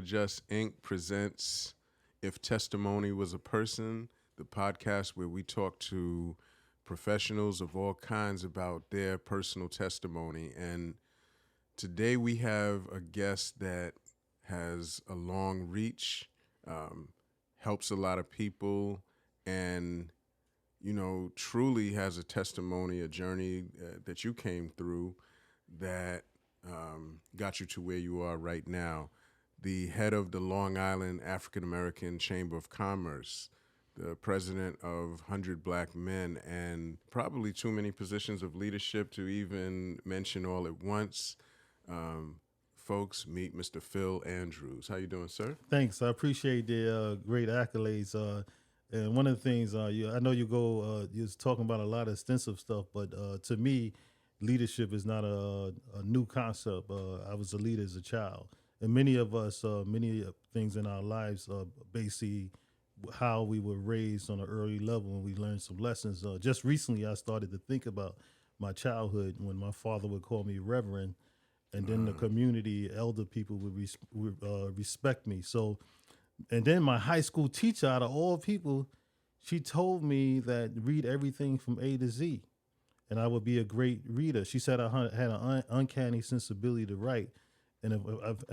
Adjust Inc. presents If Testimony Was a Person, the podcast where we talk to professionals of all kinds about their personal testimony. And today we have a guest that has a long reach, helps a lot of people, and, you know, truly has a testimony, a journey that you came through that got you to where you are right now. The head of the Long Island African American Chamber of Commerce, the president of 100 Black Men, and probably too many positions of leadership to even mention all at once. Folks, meet Mr. Phil Andrews. How you doing, sir? Thanks. I appreciate the great accolades. And one of the things, I know you're talking about a lot of extensive stuff, but to me, leadership is not a new concept. I was a leader as a child. And many of us, many things in our lives, basically how we were raised on an early level and we learned some lessons. Just recently, I started to think about my childhood when my father would call me Reverend, and then the community, elder people would respect me. So, and then my high school teacher, out of all people, she told me that read everything from A to Z, and I would be a great reader. She said I had an uncanny sensibility to write, and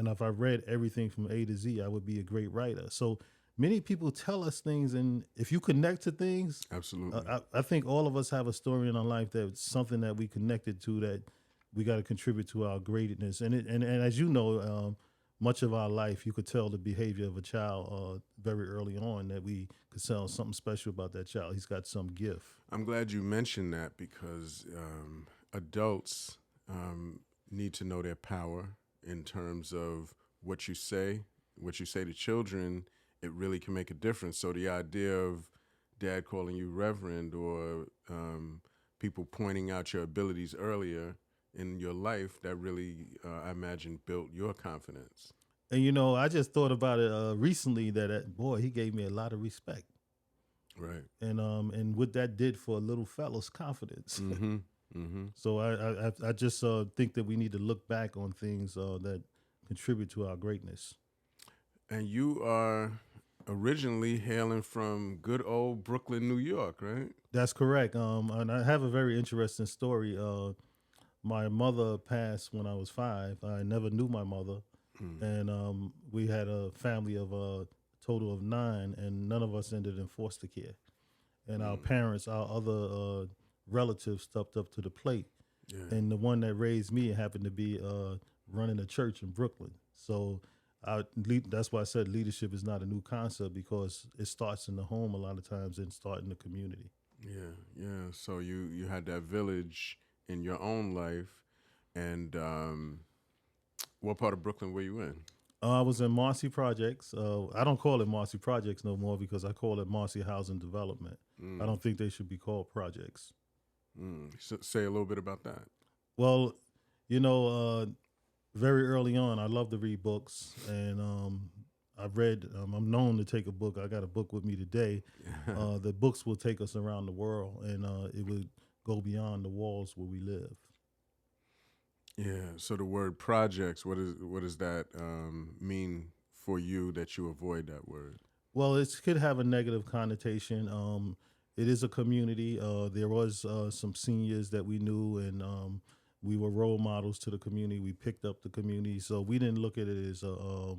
if I read everything from A to Z, I would be a great writer. So many people tell us things, and if you connect to things, absolutely, I think all of us have a story in our life that's something that we connected to that we got to contribute to our greatness. And as you know, much of our life, you could tell the behavior of a child very early on that we could tell something special about that child. He's got some gift. I'm glad you mentioned that because adults need to know their power in terms of what you say to children. It really can make a difference. So the idea of dad calling you Reverend or people pointing out your abilities earlier in your life, that really, I imagine, built your confidence. And, you know, I just thought about it recently that, boy, he gave me a lot of respect. Right. And what that did for a little fella's confidence. Mm-hmm. Mm-hmm. So I just think that we need to look back on things that contribute to our greatness. And you are originally hailing from good old Brooklyn, New York, right? That's correct. And I have a very interesting story. My mother passed when I was 5. I never knew my mother. And we had a family of a total of 9, and none of us ended in foster care. And our parents, our other relatives stepped up to the plate. Yeah. And the one that raised me happened to be running a church in Brooklyn. So that's why I said leadership is not a new concept, because it starts in the home a lot of times and start in the community. Yeah, yeah. So you had that village in your own life. And what part of Brooklyn were you in? I was in Marcy Projects. I don't call it Marcy Projects no more because I call it Marcy Housing Development. I don't think they should be called projects. So say a little bit about that. Well, you know, very early on, I love to read books, and I've read. I'm known to take a book. I got a book with me today. The books will take us around the world, and it would go beyond the walls where we live. Yeah. So the word projects, what does that mean for you that you avoid that word? Well, it could have a negative connotation. It is a community. There was some seniors that we knew, and we were role models to the community. We picked up the community. So we didn't look at it as a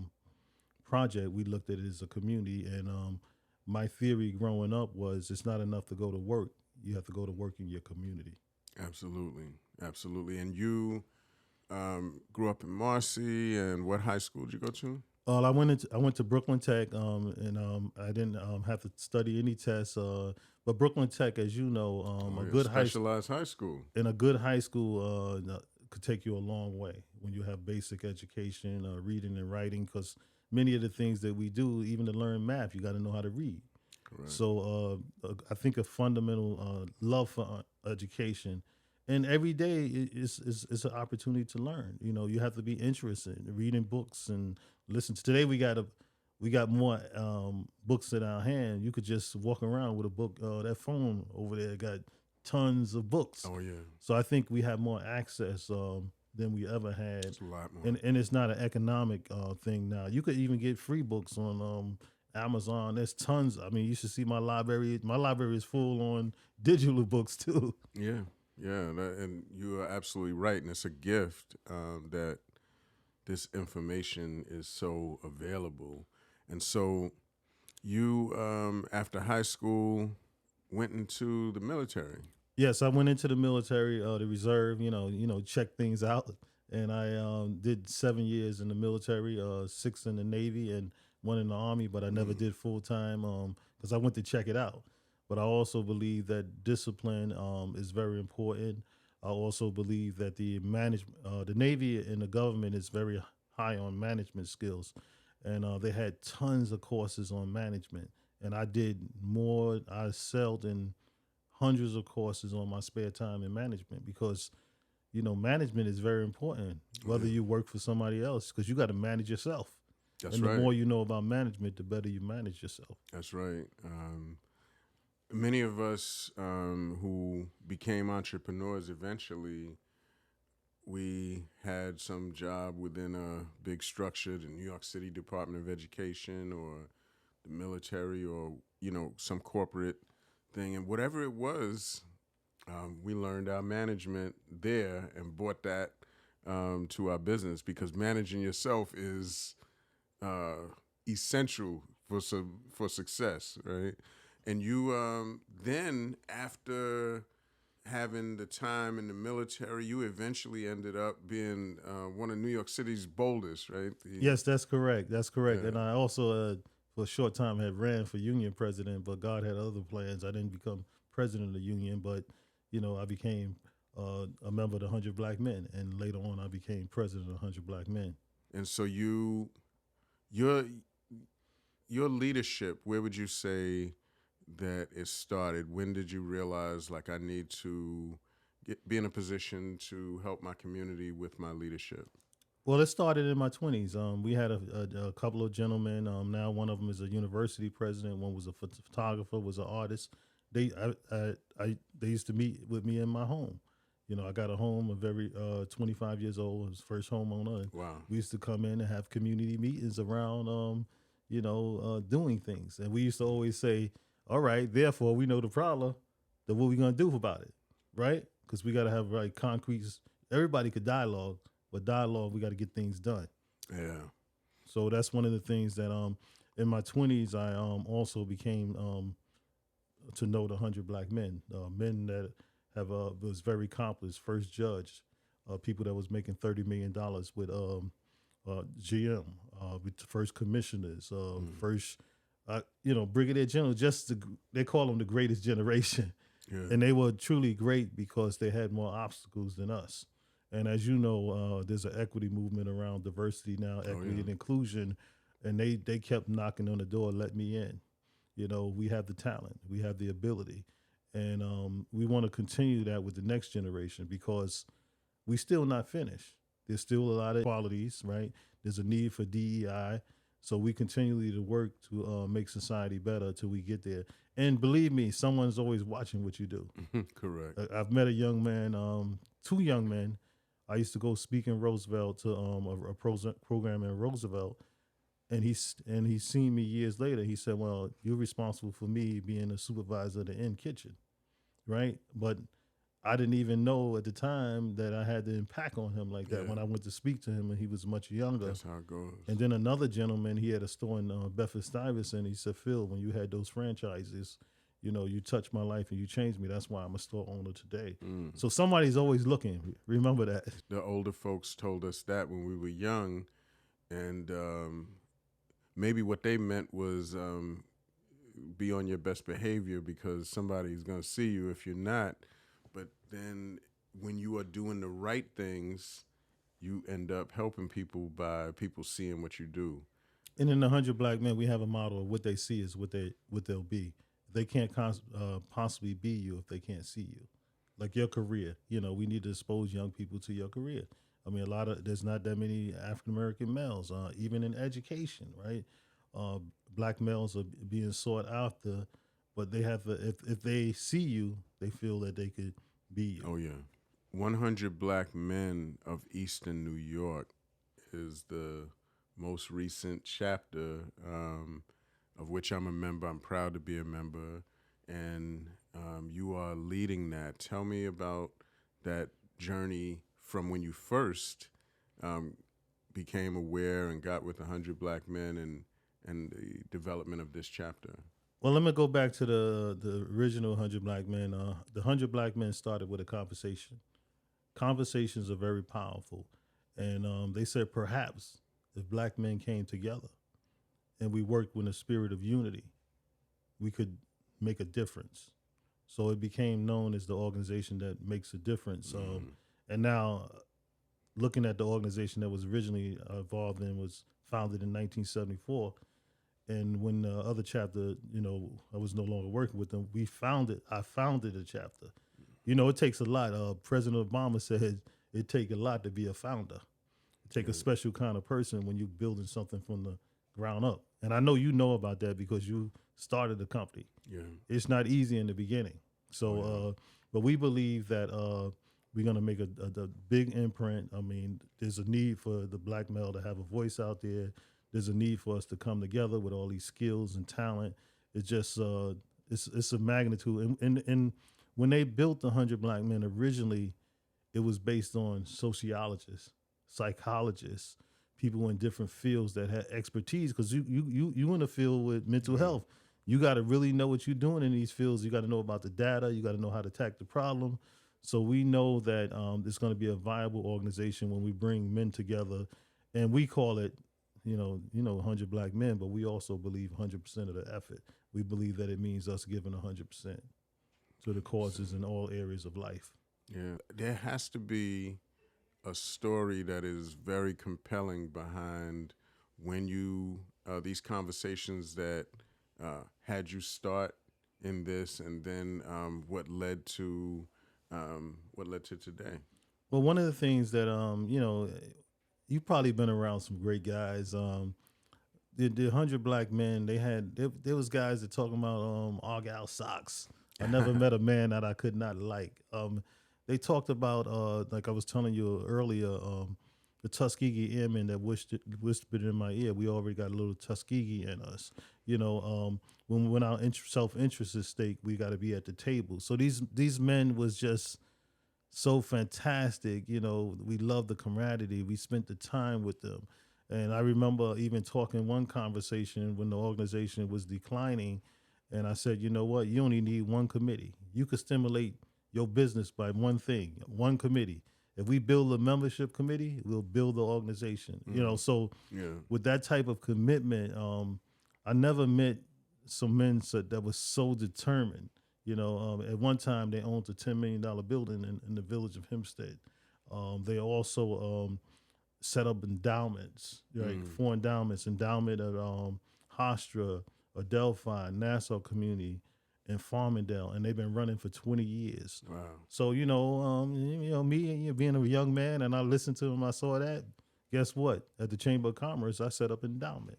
project. We looked at it as a community. And my theory growing up was it's not enough to go to work. You have to go to work in your community. Absolutely. Absolutely. And you grew up in Marcy, and what high school did you go to? I went to Brooklyn Tech, and I didn't have to study any tests. But Brooklyn Tech, as you know, a good specialized high school. And a good high school could take you a long way when you have basic education, reading and writing. Because many of the things that we do, even to learn math, you got to know how to read. Correct. So I think a fundamental love for education. And every day is an opportunity to learn. You know, you have to be interested in reading books and listen. Today we got more books in our hand. You could just walk around with a book. That phone over there got tons of books. Oh yeah. So I think we have more access than we ever had. It's a lot more. And it's not an economic thing now. You could even get free books on Amazon. There's tons. I mean, you should see my library. My library is full on digital books too. Yeah, yeah, and you are absolutely right. And it's a gift that this information is so available. And so you, after high school, went into the military. Yes, I went into the military, the reserve. Check things out, and I did 7 years in the military, 6 in the Navy, and 1 in the Army. But I never did full time because I went to check it out. But I also believe that discipline is very important. I also believe that the Navy and the government is very high on management skills, and they had tons of courses on management. And I did more. I excelled in hundreds of courses on my spare time in management because management is very important. Whether you work for somebody else, because you got to manage yourself. That's and right. the more you know about management, the better you manage yourself. That's right. Many of us who became entrepreneurs eventually, we had some job within a big structure, the New York City Department of Education or the military or, some corporate thing. And whatever it was, we learned our management there and brought that to our business because managing yourself is essential for success, right? And you then, after having the time in the military, you eventually ended up being one of New York City's boldest, right? Yes, that's correct. That's correct. Yeah. And I also, for a short time, had ran for union president, but God had other plans. I didn't become president of the union, but I became a member of the 100 Black Men, and later on, I became president of the 100 Black Men. And so your leadership, where would you say that it started? When did you realize, like, I need to be in a position to help my community with my leadership? Well, it started in my 20s. We had a couple of gentlemen. Now one of them is a university president. One was a photographer, was an artist. They used to meet with me in my home. I got a home, 25 years old, I was first homeowner. And Wow. we used to come in and have community meetings around, doing things. And we used to always say, all right, therefore we know the problem, then what are we going to do about it, right? Because we got to have concrete, everybody could dialogue, but dialogue, we got to get things done. Yeah. So that's one of the things that in my 20s, I also became to know the 100 Black Men, men that have was very accomplished, first judge, people that was making $30 million with GM, with the first commissioners, first, brigadier general, they call them the greatest generation. Yeah. And they were truly great because they had more obstacles than us. And as you know, there's an equity movement around diversity now, equity and inclusion, and they kept knocking on the door, let me in. We have the talent, we have the ability, and we want to continue that with the next generation because we still not finished. There's still a lot of qualities, right? There's a need for DEI, so we continually to work to make society better till we get there. And believe me, someone's always watching what you do. Correct. I've met a young man, 2 young men. I used to go speak in Roosevelt to a program in Roosevelt, and he's seen me years later. He said, "Well, you're responsible for me being a supervisor of the inn kitchen, right?" But I didn't even know at the time that I had the impact on him like that when I went to speak to him, and he was much younger. That's how it goes. And then another gentleman, he had a store in Bedford-Stuyvesant. He said, "Phil, when you had those franchises, you touched my life and you changed me. That's why I'm a store owner today." So somebody's always looking. Remember that. The older folks told us that when we were young, and maybe what they meant was be on your best behavior because somebody's going to see you if you're not. But then when you are doing the right things, you end up helping people by people seeing what you do. And in the 100 Black Men, we have a model of what they see is what they'll be. They can't possibly be you if they can't see you. Like your career, we need to expose young people to your career. I mean, there's not that many African-American males, even in education, right? Black males are being sought after, but they have if they see you, they feel that they could be you. Oh, yeah. 100 Black Men of Eastern New York is the most recent chapter of which I'm a member. I'm proud to be a member, and you are leading that. Tell me about that journey from when you first became aware and got with 100 Black Men and the development of this chapter. Well, let me go back to the original 100 Black Men. The 100 Black Men started with a conversation. Conversations are very powerful. And they said perhaps if Black men came together and we worked with a spirit of unity, we could make a difference. So it became known as the organization that makes a difference. And now, looking at the organization that was originally involved in was founded in 1974. And when the other chapter, I was no longer working with them, I founded a chapter. It takes a lot. President Obama said it takes a lot to be a founder. It takes a special kind of person when you're building something from the ground up. And I know you know about that because you started the company. Yeah. It's not easy in the beginning. So, but we believe that we're going to make a big imprint. I mean, there's a need for the Black male to have a voice out there. There's a need for us to come together with all these skills and talent. It's just, it's a magnitude. And when they built the 100 Black Men originally, it was based on sociologists, psychologists, people in different fields that had expertise. Because you in the field with mental health, you got to really know what you're doing in these fields. You got to know about the data. You got to know how to attack the problem. So we know that it's going to be a viable organization when we bring men together, and we call it, 100 Black Men. But we also believe 100% of the effort. We believe that it means us giving 100% to the causes in all areas of life. Yeah, there has to be a story that is very compelling behind when you these conversations that had you start in this, and then what led to today. Well, one of the things that you've probably been around some great guys. The 100 Black Men, there was guys that talking about Argyle socks. I never met a man that I could not like. They talked about, like I was telling you earlier, the Tuskegee Airmen that whispered in my ear. We already got a little Tuskegee in us. When our self-interest is at stake, we got to be at the table. So these men was just so fantastic. We loved the camaraderie. We spent the time with them. And I remember even talking one conversation when the organization was declining, and I said, you know what? You only need one committee. You could stimulate your business by one thing, one committee. If we build a membership committee, we'll build the organization. So with that type of commitment, I never met some men that was so determined. At one time they owned a $10 million building in the village of Hempstead. They also set up endowments, right? 4 endowments, endowment at Hofstra, Adelphi, Nassau Community, and Farmingdale, and they've been running for 20 years. Wow. So, me being a young man, and I listened to them, I saw that. Guess what? At the Chamber of Commerce, I set up endowment,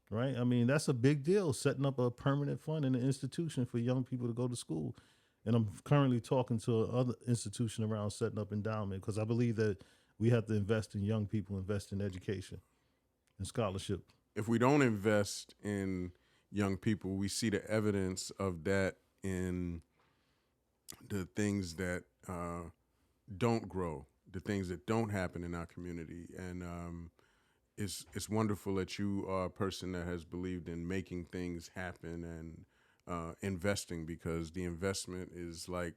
right? I mean, that's a big deal, setting up a permanent fund in an institution for young people to go to school. And I'm currently talking to other institution around setting up endowment because I believe that we have to invest in young people, invest in education and scholarship. If we don't invest in young people, we see the evidence of that in the things that don't grow, the things that don't happen in our community. And it's wonderful that you are a person that has believed in making things happen and investing, because the investment is like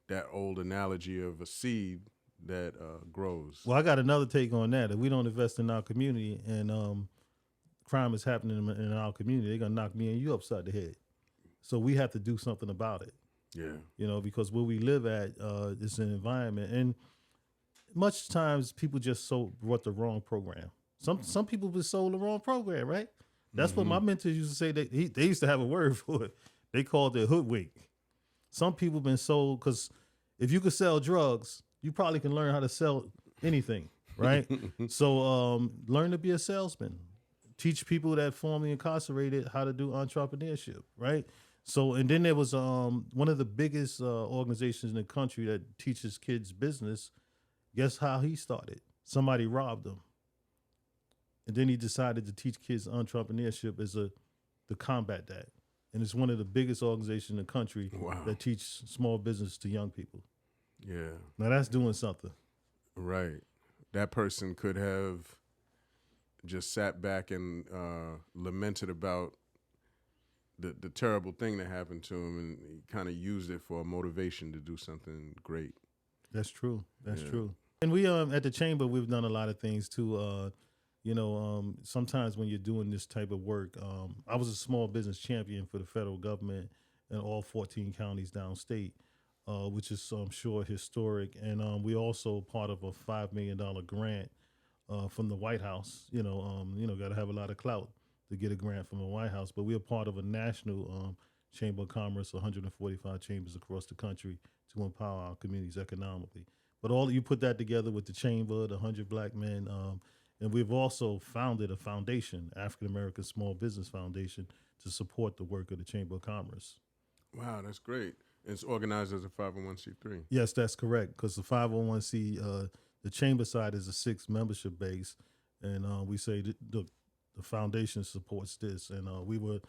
that old analogy of a seed that grows. Well, I got another take on that. If we don't invest in our community and crime is happening in our community, they're going to knock me and you upside the head. So we have to do something about it. Yeah. Because where we live at is an environment. And much times people just brought the wrong program. Some people been sold the wrong program, right? That's what my mentors used to say. They used to have a word for it. They called it hoodwink. Some people been sold, because if you could sell drugs, you probably can learn how to sell anything, right? So learn to be a salesman. Teach people that formerly incarcerated how to do entrepreneurship, right? So, and then there was one of the biggest organizations in the country that teaches kids business. Guess how he started? Somebody robbed him, and then he decided to teach kids entrepreneurship to combat that. And it's one of the biggest organizations in the country Wow. that teach small business to young people. Yeah. Now that's doing something. Right. That person could have just sat back and lamented about the terrible thing that happened to him, and he kind of used it for a motivation to do something great. That's true. That's Yeah. true. And we at the chamber we've done a lot of things too. Sometimes when you're doing this type of work, I was a small business champion for the federal government in all 14 counties downstate, which is I'm sure historic. And we also part of a $5 million grant from the White House. Got to have a lot of clout to get a grant from the White House. But we're part of a national chamber of commerce, 145 chambers across the country to empower our communities economically. But all you put that together with the chamber, the 100 Black men, and we've also founded a foundation, African American Small Business Foundation, to support the work of the Chamber of Commerce. Wow, that's great. It's organized as a 501c3. Yes, that's correct. Because the 501c, the chamber side is a 6 membership base, and we say the foundation supports this. And we were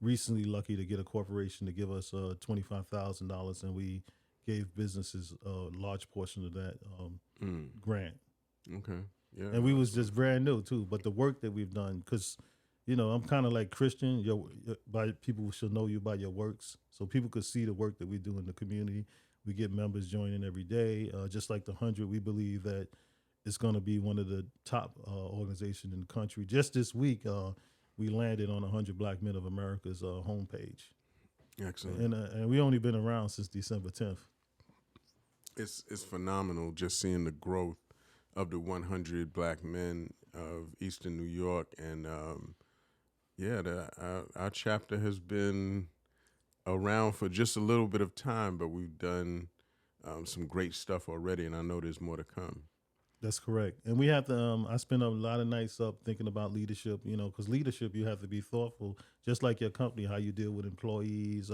recently lucky to get a corporation to give us $25,000, and we gave businesses a large portion of that grant. Okay. Yeah. And we was just brand new too. But the work that we've done, because I'm kind of like Christian. By people should know you by your works, so people could see the work that we do in the community. We get members joining every day. Just like the 100, we believe that it's going to be one of the top organizations in the country. Just this week, we landed on 100 Black Men of America's homepage. Excellent. And we only been around since December 10th. It's phenomenal just seeing the growth of the 100 Black men of Eastern New York, and our chapter has been around for just a little bit of time, but we've done some great stuff already, and I know there's more to come. That's correct. And we have to, I spend a lot of nights up thinking about leadership, because leadership, you have to be thoughtful, just like your company, how you deal with employees,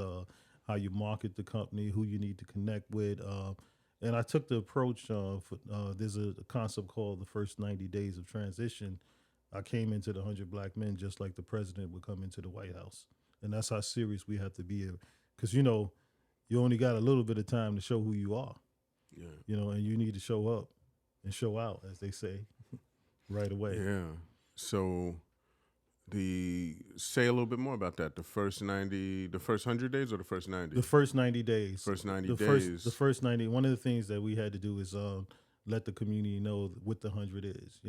how you market the company, who you need to connect with. And I took the approach, there's a concept called the first 90 days of transition. I came into the 100 Black Men just like the president would come into the White House. And that's how serious we have to be. Because, you only got a little bit of time to show who you are. Yeah. And you need to show up and show out, as they say, right away. Yeah. So say a little bit more about that. The first 100 days or the first 90? The first 90 days. First 90 days. The first 90, one of the things that we had to do is let the community know what the 100 is,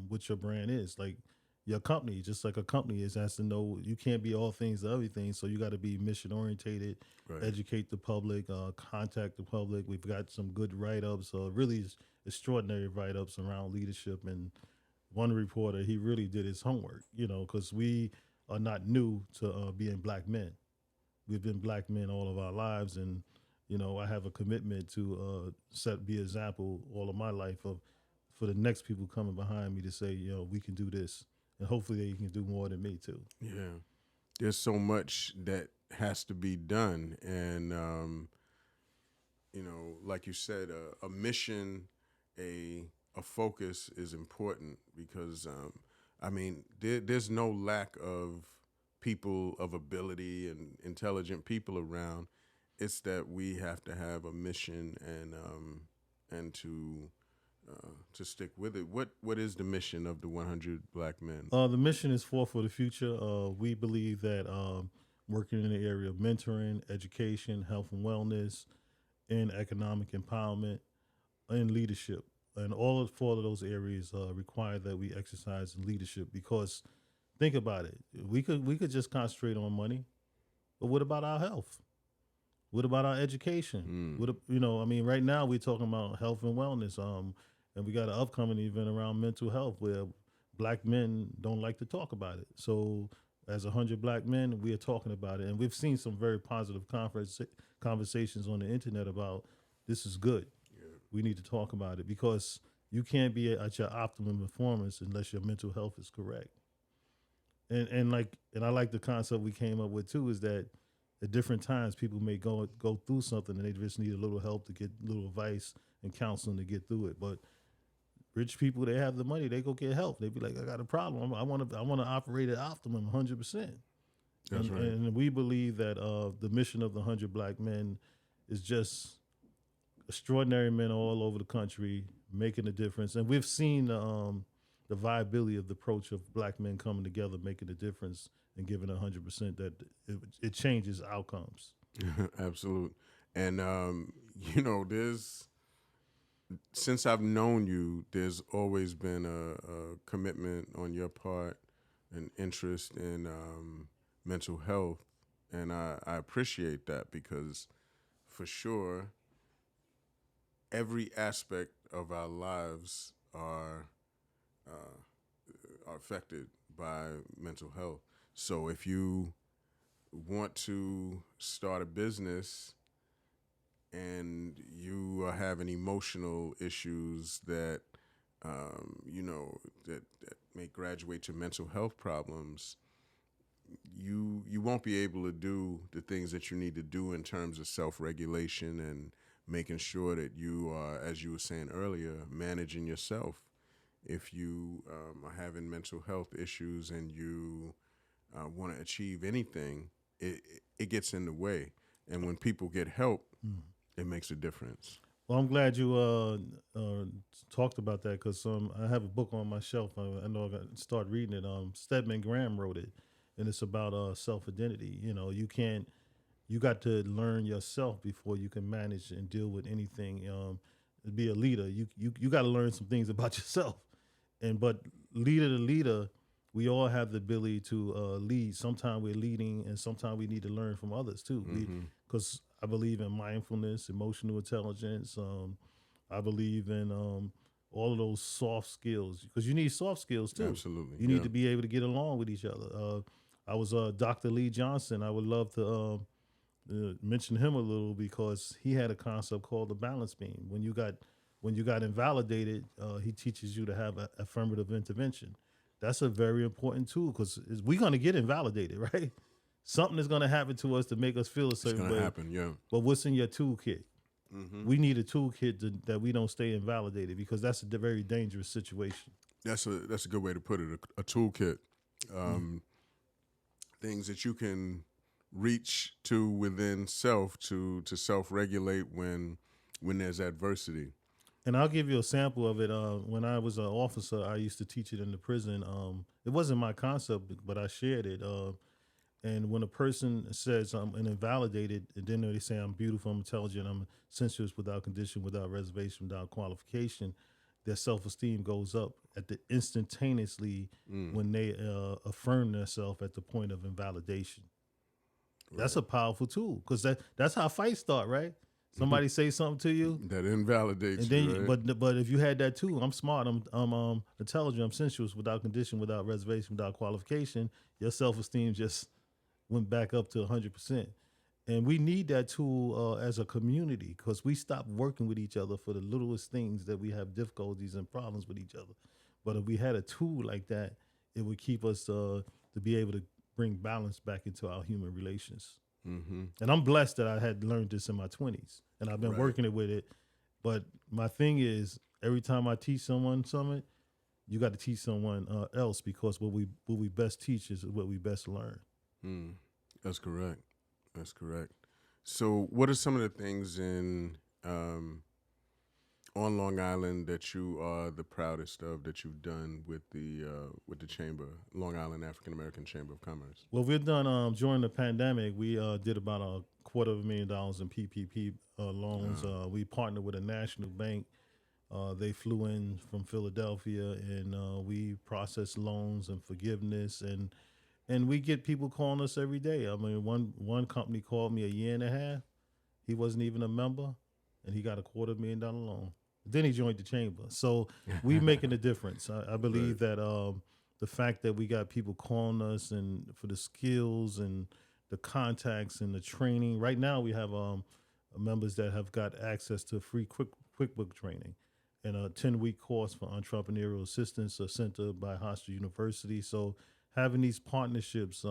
what your brand is. Like your company, just like a company has to know you can't be all things to everything. So you got to be mission orientated, right. Educate the public, contact the public. We've got some good write-ups, really extraordinary write-ups around leadership. And one reporter, he really did his homework, because we are not new to being Black men. We've been Black men all of our lives. And, I have a commitment to be an example all of my life for the next people coming behind me to say, we can do this. And hopefully they can do more than me too. Yeah. There's so much that has to be done. And, like you said, a mission, a focus is important because, there's no lack of people of ability and intelligent people around. It's that we have to have a mission and to stick with it. What is the mission of the 100 Black Men? The mission is for the future. We believe that working in the area of mentoring, education, health and wellness, and economic empowerment, and leadership, and all 4 of those areas require that we exercise in leadership. Because think about it, we could just concentrate on money, but what about our health? What about our education? Right now we're talking about health and wellness. And we got an upcoming event around mental health where Black men don't like to talk about it. So as 100 Black men, we are talking about it. And we've seen some very positive conversations on the internet about this is good. Yeah. We need to talk about it because you can't be at your optimum performance unless your mental health is correct. And I like the concept we came up with too, is that at different times, people may go through something and they just need a little help to get a little advice and counseling to get through it. But rich people, they have the money, they go get help. They be like, I got a problem. I want to operate at optimum 100%. That's right. And we believe that the mission of the 100 Black Men is just extraordinary men all over the country making a difference. And we've seen the viability of the approach of Black men coming together, making a difference and giving 100%, that it changes outcomes. Absolute. And there's since I've known you, there's always been a commitment on your part, an interest in mental health, and I appreciate that because, for sure, every aspect of our lives are affected by mental health. So if you want to start a business and you are having emotional issues that that may graduate to mental health problems, you won't be able to do the things that you need to do in terms of self-regulation and making sure that you are, as you were saying earlier, managing yourself. If you are having mental health issues and you want to achieve anything, it gets in the way. And when people get help, it makes a difference. Well, I'm glad you talked about that, because I have a book on my shelf. I know I got to start reading it. Stedman Graham wrote it, and it's about self-identity. You got to learn yourself before you can manage and deal with anything. To be a leader, you got to learn some things about yourself. But leader to leader, we all have the ability to lead. Sometimes we're leading, and sometimes we need to learn from others too. Because I believe in mindfulness, emotional intelligence. I believe in all of those soft skills, because you need soft skills too. Absolutely. You need to be able to get along with each other. I was Dr. Lee Johnson. I would love to mention him a little, because he had a concept called the balance beam. When you got invalidated, he teaches you to have affirmative intervention. That's a very important tool, because we're going to get invalidated, right? Something is going to happen to us to make us feel a certain way. It's going to happen, yeah. But what's in your toolkit? We need a toolkit that we don't stay invalidated, because that's a very dangerous situation. That's a good way to put it. A toolkit, things that you can reach to within self to self-regulate when there's adversity. And I'll give you a sample of it. When I was an officer, I used to teach it in the prison. It wasn't my concept, but I shared it. And when a person says I'm invalidated, and then they say I'm beautiful, I'm intelligent, I'm sensuous, without condition, without reservation, without qualification, their self-esteem goes up at the instantaneously when they affirm themselves at the point of invalidation. Right. That's a powerful tool, because that's how fights start, right? Somebody say something to you that invalidates and then you, right? But if you had that too, I'm smart, I'm intelligent, I'm sensuous, without condition, without reservation, without qualification, your self-esteem just went back up to 100%. And we need that tool as a community, because we stopped working with each other for the littlest things that we have difficulties and problems with each other. But if we had a tool like that, it would keep us to be able to bring balance back into our human relations. And I'm blessed that I had learned this in my 20s, and I've been working it with it. But my thing is, every time I teach someone something, you got to teach someone else, because what we best teach is what we best learn. That's correct. That's correct. So what are some of the things in on Long Island that you are the proudest of that you've done with the chamber, Long Island African American Chamber of Commerce? Well, we've done during the pandemic. We did about $250,000 in PPP loans. We partnered with a national bank. They flew in from Philadelphia, and we processed loans and forgiveness, and we get people calling us every day. I mean, one company called me a year and a half. He wasn't even a member, and he got a $250,000 loan. Then he joined the chamber. So we making a difference. I believe that the fact that we got people calling us and for the skills and the contacts and the training. Right now we have members that have got access to free QuickBook training and a 10-week course for entrepreneurial assistance, a center by Hofstra University. So having these partnerships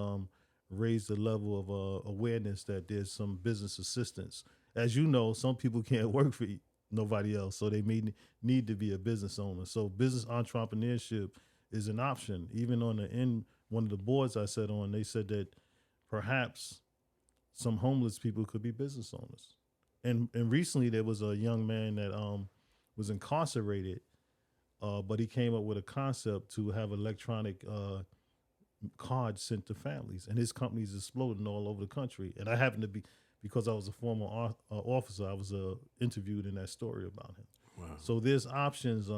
raise the level of awareness that there's some business assistance. As you know, some people can't work for nobody else, so they may need to be a business owner. So business entrepreneurship is an option. Even on the end, one of the boards I sat on, they said that perhaps some homeless people could be business owners. And recently there was a young man that was incarcerated, but he came up with a concept to have electronic cards sent to families, and his company's exploding all over the country. And I happen to be, because I was a former officer, I was interviewed in that story about him. Wow. So there's options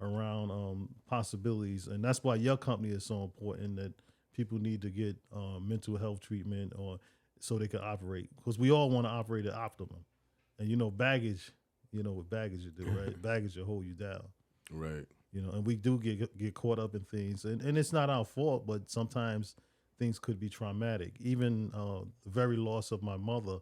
around possibilities, and that's why your company is so important. That people need to get mental health treatment, or so they can operate, because we all want to operate at optimum. And baggage, what baggage you do, right? Baggage will hold you down. Right. And we do get caught up in things, and it's not our fault, but sometimes things could be traumatic. Even the very loss of my mother,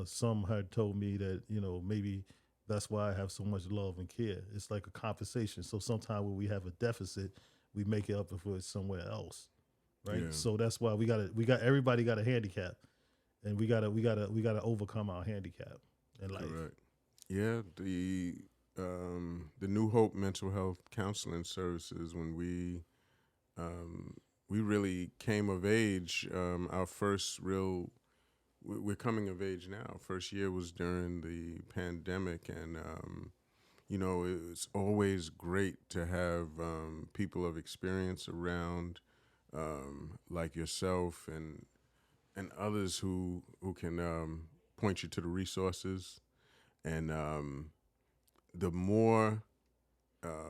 some had told me that maybe that's why I have so much love and care. It's like a compensation. So sometimes when we have a deficit, we make it up for it somewhere else, right? Yeah. So that's why everybody got a handicap, and we gotta overcome our handicap in life. Correct. Yeah, the New Hope Mental Health Counseling Services, when we really came of age, our first real, we're coming of age now. First year was during the pandemic, and it's always great to have people of experience around, like yourself and others who can point you to the resources. And the more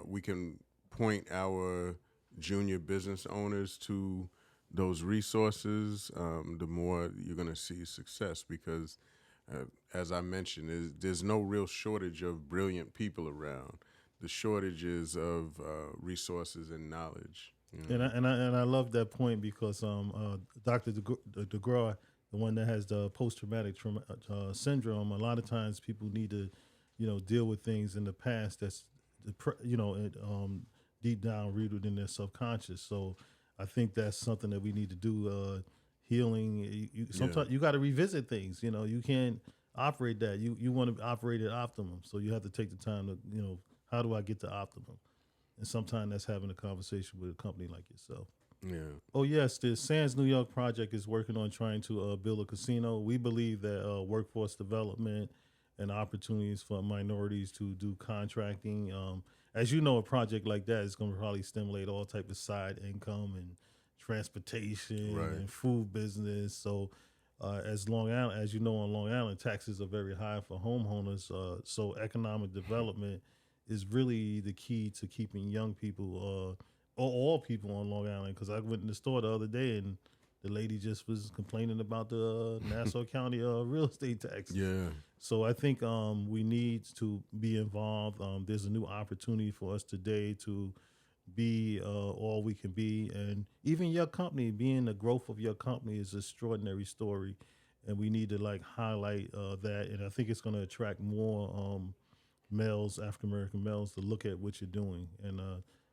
we can point our junior business owners to those resources, the more you're going to see success. Because, as I mentioned, there's no real shortage of brilliant people around. The shortage is of resources and knowledge. And I love that point, because Dr. DeGraw, the one that has the post-traumatic syndrome, a lot of times people need to deal with things in the past that's deep down rooted in their subconscious. So I think that's something that we need to do. Healing. Sometimes you got to revisit things. You can't operate that. You want to operate at optimum, so you have to take the time to how do I get to optimum? And sometimes that's having a conversation with a company like yourself. Yeah. Oh yes, the Sands New York project is working on trying to build a casino. We believe that workforce development and opportunities for minorities to do contracting. As you know, a project like that is going to probably stimulate all type of side income and transportation Right. and food business. So, as Long Island, as you know, on Long Island, taxes are very high for homeowners. So, economic development is really the key to keeping young people, or all people on Long Island. Because I went in the store the other day and the lady just was complaining about the Nassau County real estate tax. Yeah. So I think we need to be involved. There's a new opportunity for us today to be all we can be. And even your company, being the growth of your company is an extraordinary story. And we need to highlight that. And I think it's going to attract more males, African-American males, to look at what you're doing. And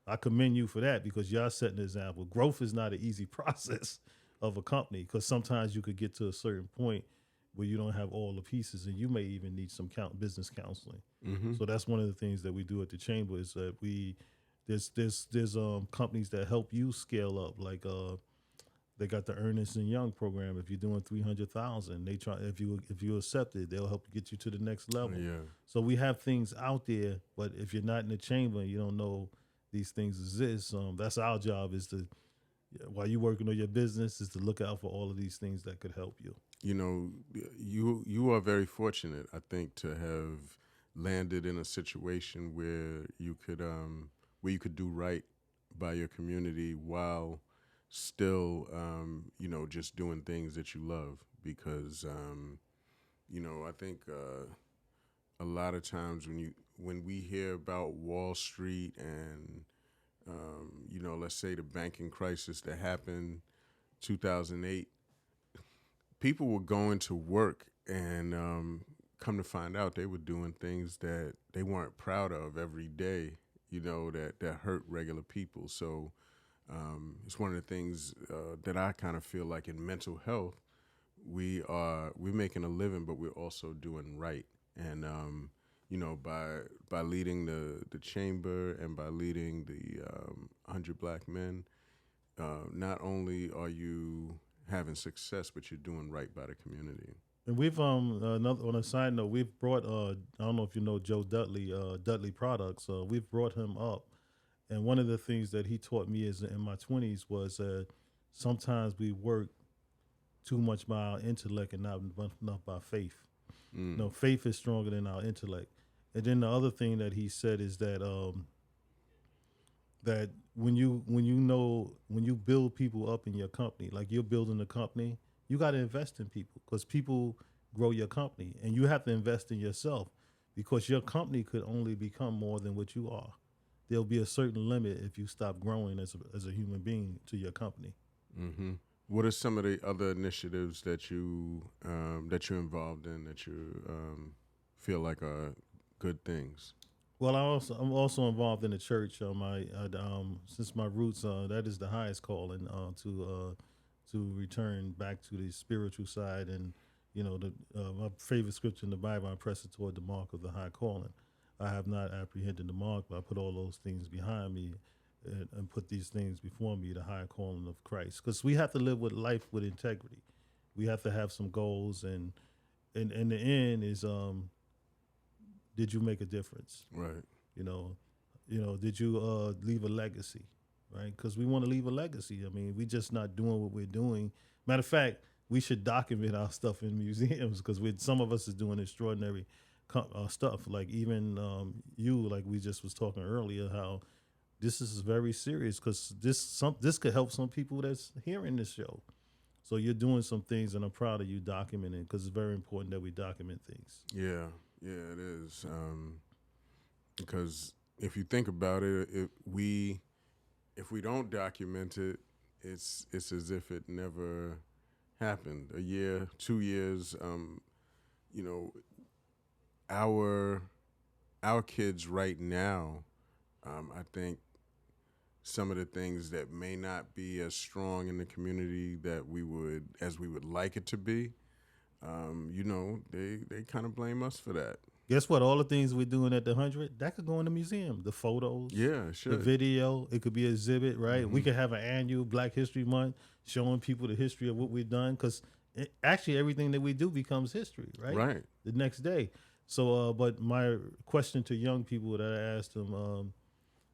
I commend you for that, because y'all setting an example. Growth is not an easy process of a company, because sometimes you could get to a certain point where you don't have all the pieces, and you may even need some business counseling. Mm-hmm. So that's one of the things that we do at the chamber, is that there's companies that help you scale up. Like they got the Ernest and Young program. If you're doing 300,000, they try, if you accept it, they'll help get you to the next level. Yeah. So we have things out there, but if you're not in the chamber, you don't know these things exist. That's our job, is to, while you're working on your business, is to look out for all of these things that could help you. You are very fortunate, I think, to have landed in a situation where you could do right by your community while still just doing things that you love. Because I think a lot of times when we hear about Wall Street and let's say the banking crisis that happened 2008, people were going to work and come to find out they were doing things that they weren't proud of every day, that hurt regular people. So It's one of the things that I kind of feel like in mental health, we're making a living, but we're also doing right. And by leading the chamber and by leading the 100 Black Men, not only are you having success, but you're doing right by the community. And we've another on a side note, we've brought I don't know if you know Joe Dudley, Dudley Products. We've brought him up, and one of the things that he taught me is in my 20s was sometimes we work too much by our intellect and not enough by faith. No, faith is stronger than our intellect. And then the other thing that he said is that that when you build people up in your company, like you're building a company, you got to invest in people because people grow your company, and you have to invest in yourself because your company could only become more than what you are. There'll be a certain limit if you stop growing as a human being to your company. Mm-hmm. What are some of the other initiatives that you're involved in that you feel like are good things? Well, I'm also involved in the church. Since my roots, that is the highest calling to return back to the spiritual side, and my favorite scripture in the Bible, I press it toward the mark of the high calling. I have not apprehended the mark, but I put all those things behind me, and put these things before me, the high calling of Christ. Because we have to live with life with integrity. We have to have some goals, and the end is did you make a difference? Right. Did you leave a legacy? Right? Because we want to leave a legacy. I mean, we just not doing what we're doing. Matter of fact, we should document our stuff in museums because some of us is doing extraordinary stuff. Like even like we just was talking earlier, how this is very serious because this could help some people that's hearing this show. So you're doing some things, and I'm proud of you documenting because it's very important that we document things. Yeah, it is. Because if you think about it, if we don't document it, it's as if it never happened. A year, 2 years, our kids right now, I think some of the things that may not be as strong in the community that we would like it to be, they kind of blame us for that. Guess what? All the things we're doing at the 100, that could go in the museum. The photos, yeah, sure. The video, it could be an exhibit, right? Mm-hmm. We could have an annual Black History Month showing people the history of what we've done because actually everything that we do becomes history, right? Right. The next day. So, but my question to young people that I asked them,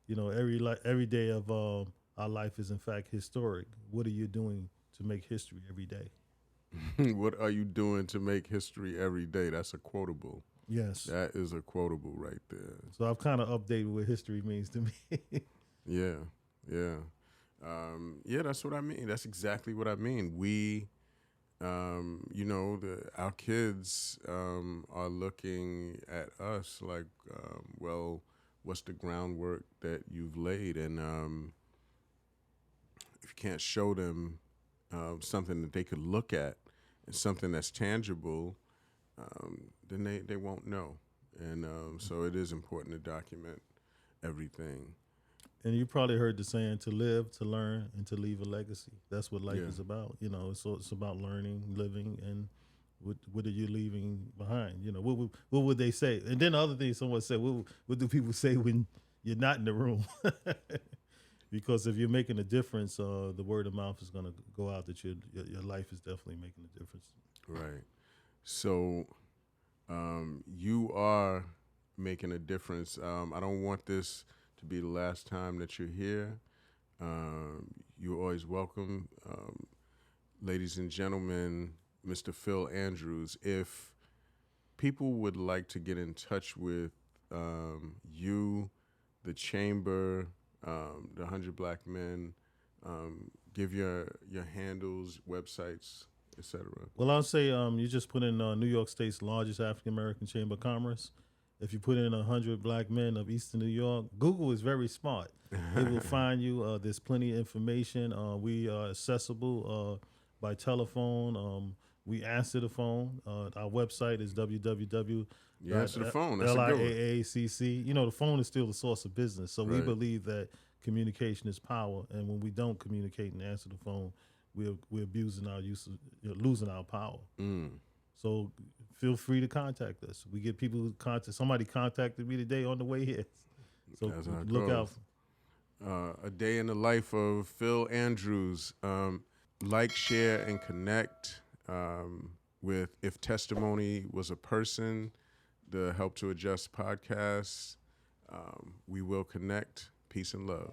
every day of our life is in fact historic. What are you doing to make history every day? What are you doing to make history every day? That's a quotable. Yes. That is a quotable right there. So I've kind of updated what history means to me. Yeah. That's what I mean. That's exactly what I mean. We, our kids are looking at us like, well, what's the groundwork that you've laid? And if you can't show them something that they could look at and something that's tangible, then they won't know. And so it is important to document everything. And you probably heard the saying, to live, to learn, and to leave a legacy. That's what life is about. It's about learning, living, and what are you leaving behind? What would they say? And then the other thing someone said, what do people say when you're not in the room? Because if you're making a difference, the word of mouth is going to go out that your life is definitely making a difference. Right. So you are making a difference. I don't want this to be the last time that you're here. You're always welcome. Ladies and gentlemen, Mr. Phil Andrews, if people would like to get in touch with you, the Chamber, the 100 Black Men, give your handles, websites, etc. Well, I'll say you just put in New York State's largest African American Chamber of Commerce. If you put in 100 Black Men of Eastern New York, Google is very smart. It will find you. There's plenty of information. We are accessible by telephone. We answer the phone. Our website is www. You answer the phone. That's a good one. LIAACC. The phone is still the source of business. So we believe that communication is power, and when we don't communicate and answer the phone, we're abusing our use, losing our power. So feel free to contact us. We get people who contact. Somebody contacted me today on the way here, so That's how it look goes. out. A day in the life of Phil Andrews. Like, share, and connect with If Testimony Was a Person, the Help to Adjust podcast. We will connect. Peace and love.